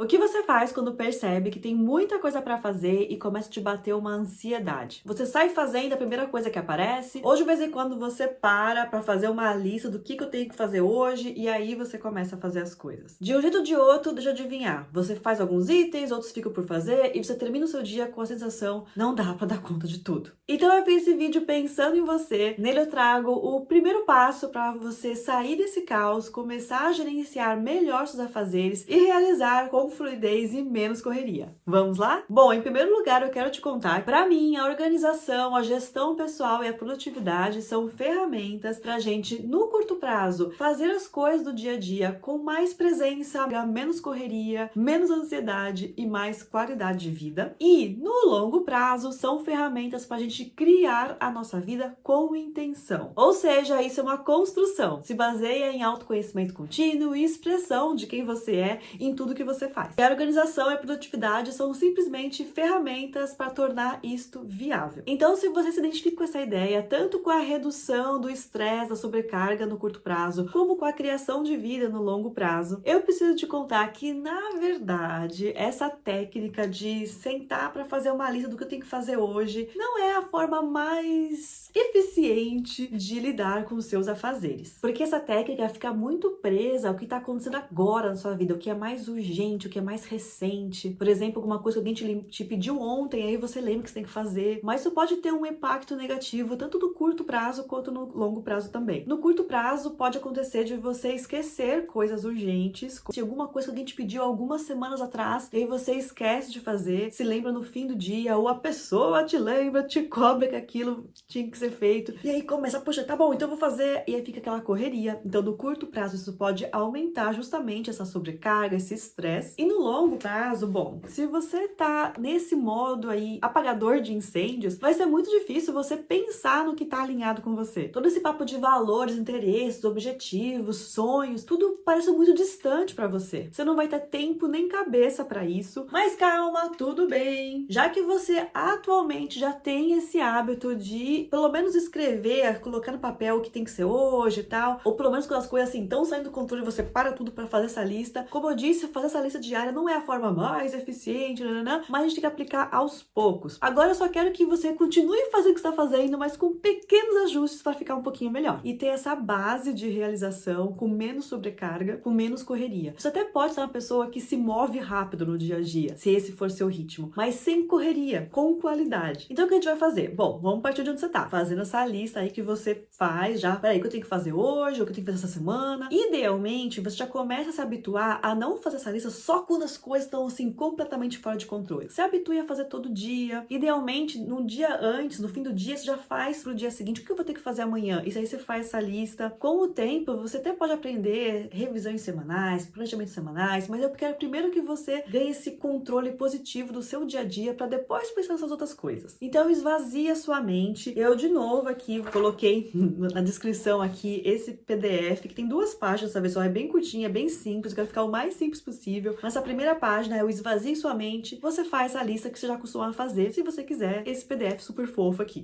O que você faz quando percebe que tem muita coisa pra fazer e começa a te bater uma ansiedade? Você sai fazendo a primeira coisa que aparece, ou de vez em quando você para pra fazer uma lista do que eu tenho que fazer hoje e aí você começa a fazer as coisas. De um jeito ou de outro, deixa eu adivinhar, você faz alguns itens, outros ficam por fazer e você termina o seu dia com a sensação, não dá pra dar conta de tudo. Então eu fiz esse vídeo pensando em você, nele eu trago o primeiro passo pra você sair desse caos, começar a gerenciar melhor seus afazeres e realizar com fluidez e menos correria. Vamos lá? Bom, em primeiro lugar eu quero te contar que para mim a organização, a gestão pessoal e a produtividade são ferramentas para a gente, no curto prazo, fazer as coisas do dia a dia com mais presença, menos correria, menos ansiedade e mais qualidade de vida. E no longo prazo são ferramentas para a gente criar a nossa vida com intenção. Ou seja, isso é uma construção, se baseia em autoconhecimento contínuo e expressão de quem você é em tudo que você faz. E a organização e a produtividade são simplesmente ferramentas para tornar isto viável. Então, se você se identifica com essa ideia, tanto com a redução do estresse, da sobrecarga no curto prazo, como com a criação de vida no longo prazo, eu preciso te contar que, na verdade, essa técnica de sentar para fazer uma lista do que eu tenho que fazer hoje não é a forma mais eficiente de lidar com os seus afazeres. Porque essa técnica fica muito presa ao que está acontecendo agora na sua vida, o que é mais urgente, o que é mais recente. Por exemplo, alguma coisa que alguém te pediu ontem, aí você lembra que você tem que fazer. Mas isso pode ter um impacto negativo, tanto no curto prazo quanto no longo prazo também. No curto prazo, pode acontecer de você esquecer coisas urgentes, de alguma coisa que alguém te pediu algumas semanas atrás, e aí você esquece de fazer, se lembra no fim do dia, ou a pessoa te lembra, te cobra que aquilo tinha que ser feito, e aí começa, poxa, tá bom, então eu vou fazer, e aí fica aquela correria. Então, no curto prazo, isso pode aumentar justamente essa sobrecarga, esse estresse. E no longo prazo, bom, se você tá nesse modo aí, apagador de incêndios, vai ser muito difícil você pensar no que tá alinhado com você. Todo esse papo de valores, interesses, objetivos, sonhos, tudo parece muito distante pra você. Você não vai ter tempo nem cabeça pra isso. Mas calma, tudo bem. Já que você atualmente já tem esse hábito de, pelo menos escrever, colocar no papel o que tem que ser hoje e tal, ou pelo menos quando as coisas assim estão saindo do controle, você para tudo pra fazer essa lista. Como eu disse, fazer essa lista diária não é a forma mais eficiente, mas a gente tem que aplicar aos poucos. Agora eu só quero que você continue fazendo o que está fazendo, mas com pequenos ajustes para ficar um pouquinho melhor. E ter essa base de realização com menos sobrecarga, com menos correria. Você até pode ser uma pessoa que se move rápido no dia a dia, se esse for seu ritmo, mas sem correria, com qualidade. Então o que a gente vai fazer? Bom, vamos partir de onde você tá, fazendo essa lista aí que você faz já. Peraí, o que eu tenho que fazer hoje, o que eu tenho que fazer essa semana. Idealmente, você já começa a se habituar a não fazer essa lista só quando as coisas estão assim completamente fora de controle. Se habitue a fazer todo dia. Idealmente, no dia antes, no fim do dia, você já faz pro dia seguinte. O que eu vou ter que fazer amanhã? Isso aí você faz essa lista. Com o tempo, você até pode aprender revisões semanais, planejamentos semanais, mas eu quero primeiro que você ganhe esse controle positivo do seu dia a dia para depois pensar nessas outras coisas. Então, esvazia sua mente. Eu, de novo, aqui coloquei na descrição aqui esse PDF que tem 2 páginas, essa versão é bem curtinha, bem simples, eu quero ficar o mais simples possível. Nessa primeira página é o esvazie sua mente, você faz a lista que você já costuma fazer, se você quiser, esse PDF super fofo aqui.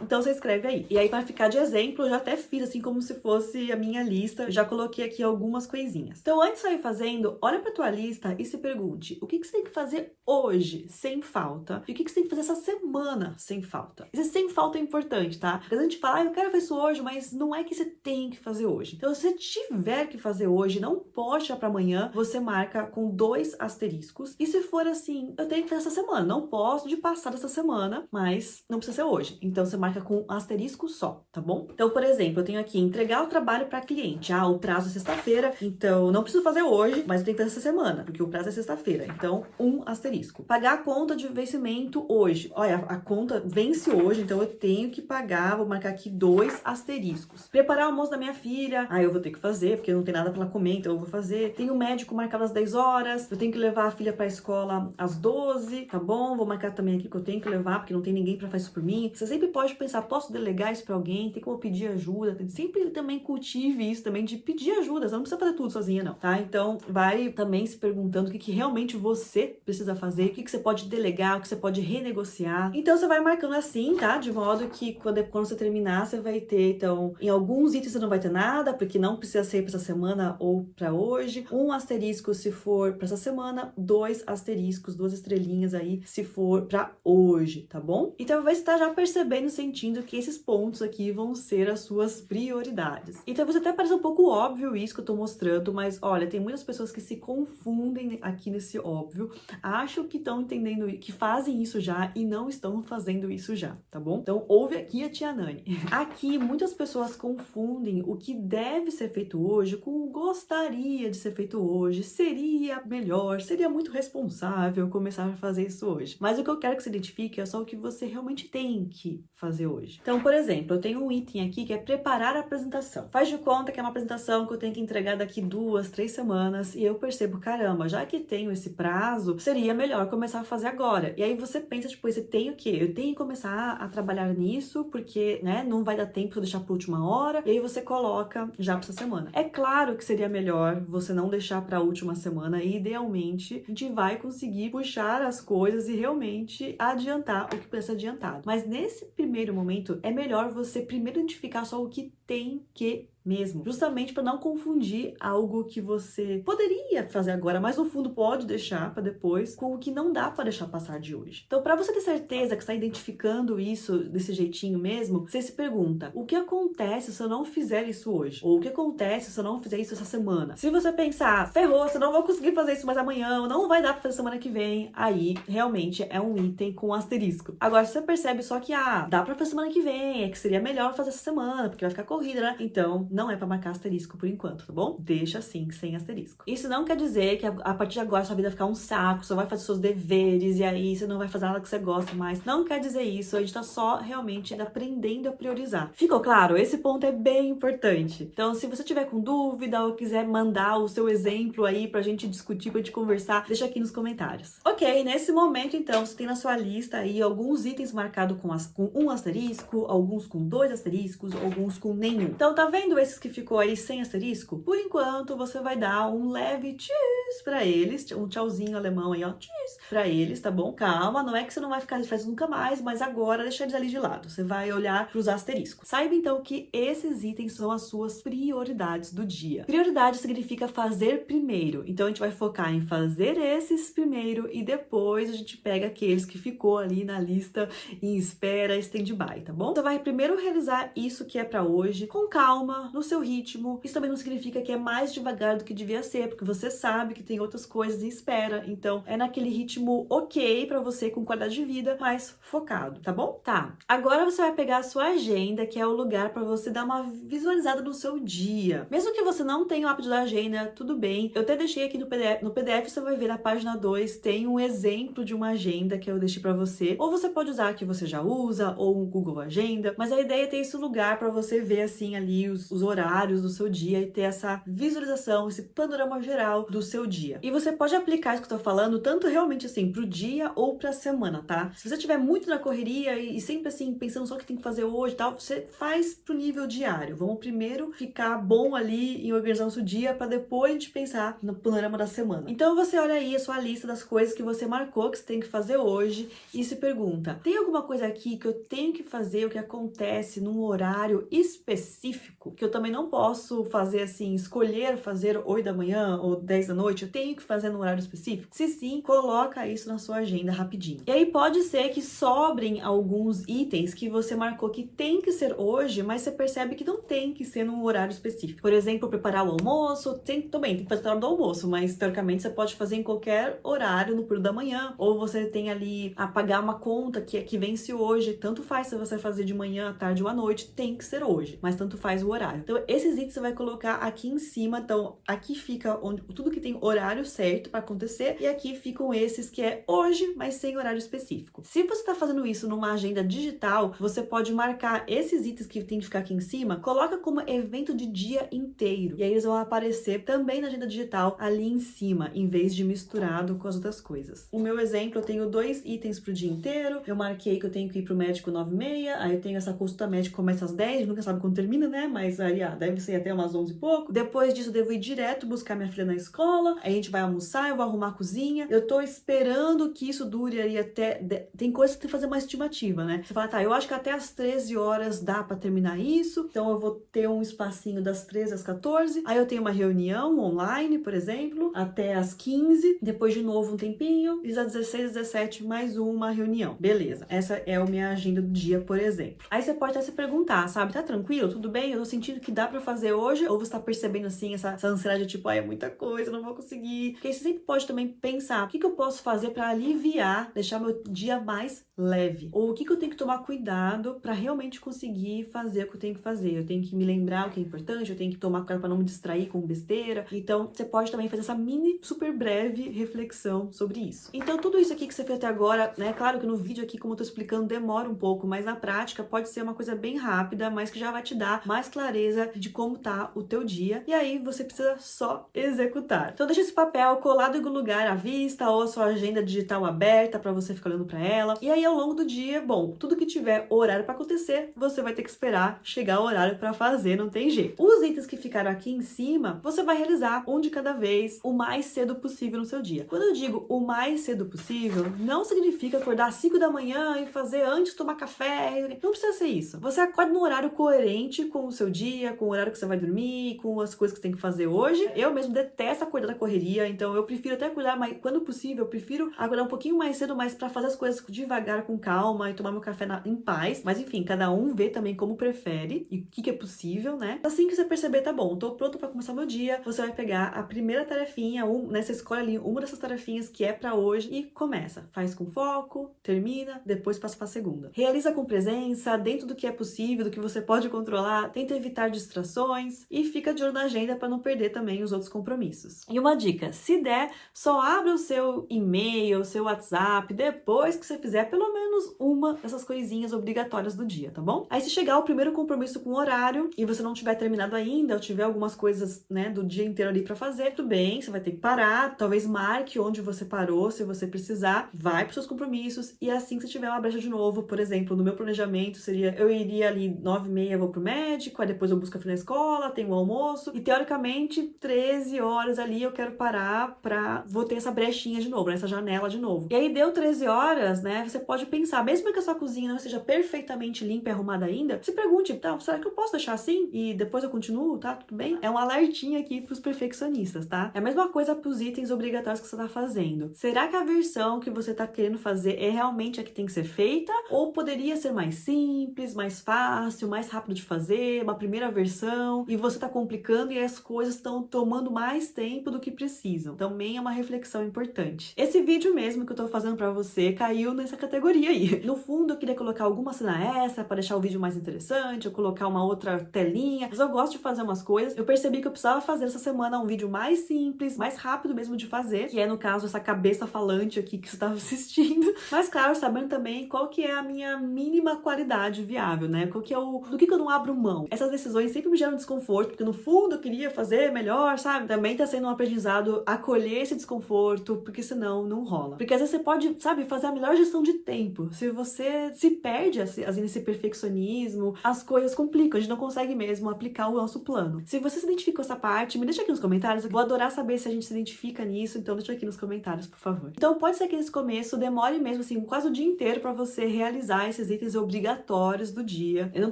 Então você escreve aí. E aí para ficar de exemplo, eu já até fiz assim como se fosse a minha lista, eu já coloquei aqui algumas coisinhas. Então antes de sair fazendo, olha pra tua lista e se pergunte, o que você tem que fazer hoje, sem falta? E o que você tem que fazer essa semana, sem falta? Esse sem falta é importante, tá? Porque a gente fala, eu quero fazer isso hoje, mas não é que você tem que fazer hoje. Então se você tiver que fazer hoje, não pode deixar pra amanhã, você marca com 2 asteriscos. E se for assim, eu tenho que fazer essa semana, não posso de passar dessa semana, mas não precisa ser hoje. Então você marca com um asterisco só, tá bom? Então, por exemplo, eu tenho aqui entregar o trabalho para cliente. O prazo é sexta-feira, então não preciso fazer hoje, mas eu tenho que fazer essa semana, porque o prazo é sexta-feira. Então, um asterisco. Pagar a conta de vencimento hoje. Olha, a conta vence hoje, então eu tenho que pagar, vou marcar aqui 2 asteriscos. Preparar o almoço da minha filha. Eu vou ter que fazer, porque não tem nada para ela comer, então eu vou fazer. Tenho o médico marcado às 10 horas, eu tenho que levar a filha para a escola às 12, tá bom? Vou marcar também aqui que eu tenho que levar, porque não tem ninguém para fazer isso por mim. Você sempre pode pensar, posso delegar isso para alguém? Tem como pedir ajuda? Sempre também cultive isso também de pedir ajuda, você não precisa fazer tudo sozinha não, tá? Então vai também se perguntando o que realmente você precisa fazer, o que você pode delegar, o que você pode renegociar. Então você vai marcando assim, tá? De modo que quando você terminar, você vai ter, então, em alguns itens você não vai ter nada, porque não precisa ser para essa semana ou para hoje. Um asterisco se se for para essa semana, 2 asteriscos, 2 estrelinhas aí, se for para hoje, tá bom? Então você está já percebendo, sentindo que esses pontos aqui vão ser as suas prioridades. Então você até parece um pouco óbvio isso que eu tô mostrando, mas olha, tem muitas pessoas que se confundem aqui nesse óbvio, acham que estão entendendo, que fazem isso já e não estão fazendo isso já, tá bom? Então ouve aqui a tia Nani. Aqui muitas pessoas confundem o que deve ser feito hoje com o gostaria de ser feito hoje, seria melhor, seria muito responsável começar a fazer isso hoje. Mas o que eu quero que você identifique é só o que você realmente tem que fazer hoje. Então, por exemplo, eu tenho um item aqui que é preparar a apresentação. Faz de conta que é uma apresentação que eu tenho que entregar daqui 2, 3 semanas e eu percebo, caramba, já que tenho esse prazo, seria melhor começar a fazer agora. E aí você pensa, tipo, você tem o quê? Eu tenho que começar a trabalhar nisso porque, né, não vai dar tempo de eu deixar para última hora. E aí você coloca já para essa semana. É claro que seria melhor você não deixar para a última semana e idealmente a gente vai conseguir puxar as coisas e realmente adiantar o que precisa ser adiantado. Mas nesse primeiro momento é melhor você primeiro identificar só o que tem que mesmo, justamente para não confundir algo que você poderia fazer agora, mas no fundo pode deixar para depois, com o que não dá para deixar passar de hoje. Então, para você ter certeza que está identificando isso desse jeitinho mesmo, você se pergunta: o que acontece se eu não fizer isso hoje? Ou o que acontece se eu não fizer isso essa semana? Se você pensar, ferrou, você não vai conseguir fazer isso mais amanhã, não vai dar para fazer semana que vem, aí realmente é um item com asterisco. Agora, se você percebe só que, dá para fazer semana que vem, é que seria melhor fazer essa semana, porque vai ficar corrida, né? Então, não é pra marcar asterisco por enquanto, tá bom? Deixa assim, sem asterisco. Isso não quer dizer que a partir de agora sua vida vai ficar um saco, você vai fazer seus deveres e aí você não vai fazer nada que você gosta mais. Não quer dizer isso, a gente tá só realmente aprendendo a priorizar. Ficou claro? Esse ponto é bem importante. Então, se você tiver com dúvida ou quiser mandar o seu exemplo aí pra gente discutir, pra gente conversar, deixa aqui nos comentários. Ok, nesse momento, então, você tem na sua lista aí alguns itens marcados com um asterisco, alguns com 2 asteriscos, alguns com nenhum. Então, tá vendo esses que ficou aí sem asterisco? Por enquanto, você vai dar um leve tchis pra eles, um tchauzinho alemão aí, ó, tchis pra eles, tá bom? Calma, não é que você não vai ficar de festa nunca mais, mas agora deixa eles ali de lado. Você vai olhar pros asteriscos. Saiba, então, que esses itens são as suas prioridades do dia. Prioridade significa fazer primeiro. Então, a gente vai focar em fazer esses primeiro e depois a gente pega aqueles que ficou ali na lista em espera, stand-by, tá bom? Você vai primeiro realizar isso que é pra hoje, com calma, no seu ritmo. Isso também não significa que é mais devagar do que devia ser, porque você sabe que tem outras coisas em espera. Então, é naquele ritmo ok pra você, com qualidade de vida, mas focado, tá bom? Tá. Agora você vai pegar a sua agenda, que é o lugar pra você dar uma visualizada no seu dia. Mesmo que você não tenha o hábito da agenda, tudo bem. Eu até deixei aqui no PDF. No PDF você vai ver na página 2, tem um exemplo de uma agenda que eu deixei pra você. Ou você pode usar a que você já usa, ou um Google Agenda. Mas a ideia é ter esse lugar pra você ver, assim, ali os horários do seu dia e ter essa visualização, esse panorama geral do seu dia. E você pode aplicar isso que eu tô falando tanto realmente assim pro dia ou pra semana, tá? Se você estiver muito na correria e sempre assim pensando só o que tem que fazer hoje e tal, você faz pro nível diário. Vamos primeiro ficar bom ali em organizar o seu dia pra depois a gente pensar no panorama da semana. Então você olha aí a sua lista das coisas que você marcou que você tem que fazer hoje e se pergunta: tem alguma coisa aqui que eu tenho que fazer, o que acontece num horário específico, que eu também não posso fazer assim, escolher fazer 8 da manhã ou 10 da noite, eu tenho que fazer num horário específico? Se sim, coloca isso na sua agenda rapidinho. E aí pode ser que sobrem alguns itens que você marcou que tem que ser hoje, mas você percebe que não tem que ser num horário específico. Por exemplo, preparar o almoço, também tem que fazer na hora do almoço, mas teoricamente você pode fazer em qualquer horário no período da manhã, ou você tem ali a pagar uma conta que vence hoje, tanto faz se você fazer de manhã, à tarde ou à noite, tem que ser hoje, mas tanto faz o horário. Então, esses itens você vai colocar aqui em cima. Então, aqui fica tudo que tem horário certo para acontecer, e aqui ficam esses que é hoje, mas sem horário específico. Se você está fazendo isso numa agenda digital, você pode marcar esses itens que tem que ficar aqui em cima, coloca como evento de dia inteiro, e aí eles vão aparecer também na agenda digital ali em cima, em vez de misturado com as outras coisas. O meu exemplo, eu tenho 2 itens pro dia inteiro, eu marquei que eu tenho que ir pro médico 9h30, aí eu tenho essa consulta médica que começa às 10, nunca sabe quando termina, né? Mas aí, deve ser até umas 11 e pouco. Depois disso, eu devo ir direto buscar minha filha na escola, aí a gente vai almoçar, eu vou arrumar a cozinha, eu tô esperando esperando que isso dure ali até... Tem coisa que tem que fazer uma estimativa, né? Você fala, tá, eu acho que até as 13 horas dá pra terminar isso, então eu vou ter um espacinho das 13 às 14, aí eu tenho uma reunião online, por exemplo, até às 15, depois de novo um tempinho, e às 16, às 17, mais uma reunião. Beleza, essa é a minha agenda do dia, por exemplo. Aí você pode até se perguntar, sabe, tá tranquilo, tudo bem? Eu tô sentindo que dá pra fazer hoje, ou você tá percebendo assim, essa ansiedade, tipo, ai, é muita coisa, eu não vou conseguir. Porque aí você sempre pode também pensar, o que eu posso fazer pra aliviar, deixar meu dia mais leve? Ou o que eu tenho que tomar cuidado pra realmente conseguir fazer o que eu tenho que fazer? Eu tenho que me lembrar o que é importante, eu tenho que tomar cuidado pra não me distrair com besteira. Então, você pode também fazer essa mini, super breve reflexão sobre isso. Então, tudo isso aqui que você fez até agora, né? Claro que no vídeo aqui, como eu tô explicando, demora um pouco, mas na prática pode ser uma coisa bem rápida, mas que já vai te dar mais clareza de como tá o teu dia. E aí, você precisa só executar. Então, deixa esse papel colado em algum lugar à vista ou a sua agenda digital aberta pra você ficar olhando pra ela. E aí, ao longo do dia, bom, tudo que tiver horário pra acontecer, você vai ter que esperar chegar o horário pra fazer, não tem jeito. Os itens que ficaram aqui em cima, você vai realizar um de cada vez, o mais cedo possível no seu dia. Quando eu digo o mais cedo possível, não significa acordar às 5 da manhã e fazer antes de tomar café. Não precisa ser isso. Você acorda no horário coerente com o seu dia, com o horário que você vai dormir, com as coisas que você tem que fazer hoje. Eu mesmo detesto acordar da correria, então eu prefiro até acordar, mas quando possível, eu prefiro acordar um pouquinho mais cedo, mas pra fazer as coisas devagar, com calma e tomar meu café em paz. Mas enfim, cada um vê também como prefere e o que é possível, né? Assim que você perceber, tá bom, tô pronto pra começar meu dia, você vai pegar a primeira tarefinha, né, você escolhe ali uma dessas tarefinhas que é pra hoje e começa. Faz com foco, termina, depois passa pra segunda. Realiza com presença, dentro do que é possível, do que você pode controlar, tenta evitar distrações e fica de olho na agenda pra não perder também os outros compromissos. E uma dica, se der, só abre o seu e-mail, o seu WhatsApp, depois que você fizer pelo menos uma dessas coisinhas obrigatórias do dia, tá bom? Aí se chegar o primeiro compromisso com o horário e você não tiver terminado ainda, ou tiver algumas coisas, né, do dia inteiro ali pra fazer, tudo bem, você vai ter que parar, talvez marque onde você parou, se você precisar, vai pros seus compromissos e assim que você tiver uma brecha de novo, por exemplo, no meu planejamento seria, eu iria ali 9h30, vou pro médico, aí depois eu busco a filha na escola, tenho o almoço e teoricamente 13 horas ali eu quero parar vou ter essa brechinha de novo, essa janela de novo. E aí deu 13 horas, né, você pode pensar, mesmo que a sua cozinha não seja perfeitamente limpa e arrumada ainda, se pergunte, tá, será que eu posso deixar assim? E depois eu continuo, tá? Tudo bem? É um alertinho aqui pros perfeccionistas, tá? É a mesma coisa pros itens obrigatórios que você tá fazendo. Será que a versão que você tá querendo fazer é realmente a que tem que ser feita? Ou poderia ser mais simples, mais fácil, mais rápido de fazer, uma primeira versão, e você tá complicando e as coisas estão tomando mais tempo do que precisam? Também é uma reflexão importante. Esse vídeo mesmo que eu tô fazendo pra você caiu nessa categoria aí. No fundo, eu queria colocar alguma cena extra pra deixar o vídeo mais interessante, eu colocar uma outra telinha, mas eu gosto de fazer umas coisas. Eu percebi que eu precisava fazer essa semana um vídeo mais simples, mais rápido mesmo de fazer, que é, no caso, essa cabeça falante aqui que você estava assistindo. Mas, claro, sabendo também qual que é a minha mínima qualidade viável, né? Qual que é do que eu não abro mão. Essas decisões sempre me geram desconforto, porque no fundo eu queria fazer melhor, sabe? Também tá sendo um aprendizado acolher esse desconforto, porque senão não rola. Porque às vezes você pode, sabe, fazer a melhor gestão de tempo. Se você se perde assim, nesse perfeccionismo, as coisas complicam, a gente não consegue mesmo aplicar o nosso plano. Se você se identifica com essa parte, me deixa aqui nos comentários, eu vou adorar saber se a gente se identifica nisso, então deixa aqui nos comentários, por favor. Então pode ser que nesse começo demore mesmo assim, quase o dia inteiro pra você realizar esses itens obrigatórios do dia. Eu não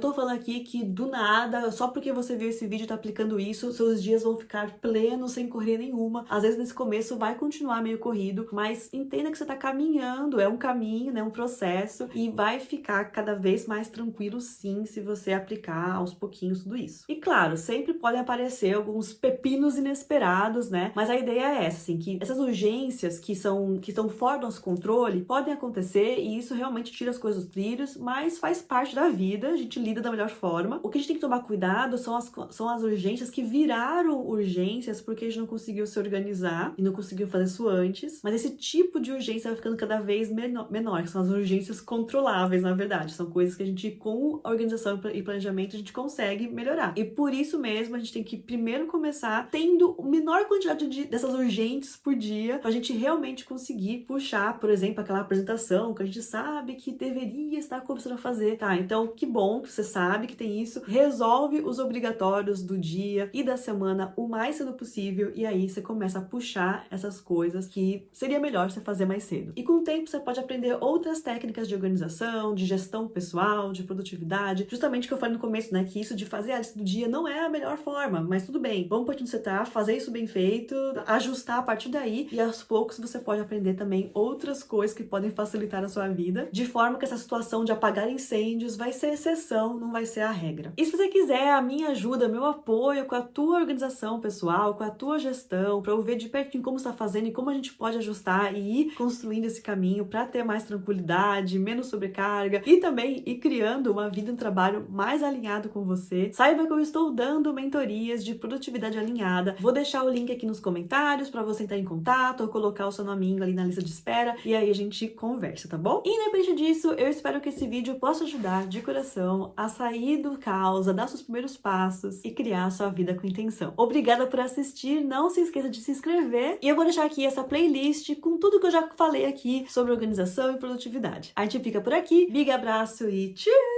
tô falando aqui que do nada, só porque você viu esse vídeo e tá aplicando isso, seus dias vão ficar plenos, sem correr nenhuma. Às vezes nesse começo vai continuar meio corrido, mas entenda que você tá caminhando, é um caminho, né, um processo, e vai ficar cada vez mais tranquilo sim, se você aplicar aos pouquinhos tudo isso. E claro, sempre podem aparecer alguns pepinos inesperados, né, mas a ideia é essa, assim, que essas urgências que estão fora do nosso controle podem acontecer e isso realmente tira as coisas dos trilhos, mas faz parte da vida, a gente lida da melhor forma. O que a gente tem que tomar cuidado são as urgências que viraram urgências porque a gente não conseguiu se organizar e não conseguiu fazer isso antes, mas esse tipo de urgência vai ficando cada vez menor, que são as urgências controláveis, na verdade. São coisas que a gente, com organização e planejamento, a gente consegue melhorar. E por isso mesmo, a gente tem que primeiro começar tendo a menor quantidade dessas urgentes por dia, pra gente realmente conseguir puxar, por exemplo, aquela apresentação que a gente sabe que deveria estar começando a fazer, tá? Então, que bom que você sabe que tem isso. Resolve os obrigatórios do dia e da semana o mais cedo possível e aí você começa a puxar essas coisas que você seria melhor você fazer mais cedo. E com o tempo você pode aprender outras técnicas de organização, de gestão pessoal, de produtividade, justamente o que eu falei no começo, né, que isso de fazer a lista do dia não é a melhor forma, mas tudo bem, vamos partir onde você tá, fazer isso bem feito, ajustar a partir daí, e aos poucos você pode aprender também outras coisas que podem facilitar a sua vida, de forma que essa situação de apagar incêndios vai ser exceção, não vai ser a regra. E se você quiser a minha ajuda, meu apoio com a tua organização pessoal, com a tua gestão, para eu ver de pertinho como você está fazendo e como a gente pode ajustar e ir construindo esse caminho para ter mais tranquilidade, menos sobrecarga e também ir criando uma vida e um trabalho mais alinhado com você, saiba que eu estou dando mentorias de produtividade alinhada. Vou deixar o link aqui nos comentários para você entrar em contato ou colocar o seu nominho ali na lista de espera e aí a gente conversa, tá bom? E independente disso, eu espero que esse vídeo possa ajudar de coração a sair do caos, a dar seus primeiros passos e criar a sua vida com intenção. Obrigada por assistir, não se esqueça de se inscrever e eu vou deixar aqui essa playlist com tudo que eu já falei aqui sobre organização e produtividade. A gente fica por aqui, big abraço e tchau!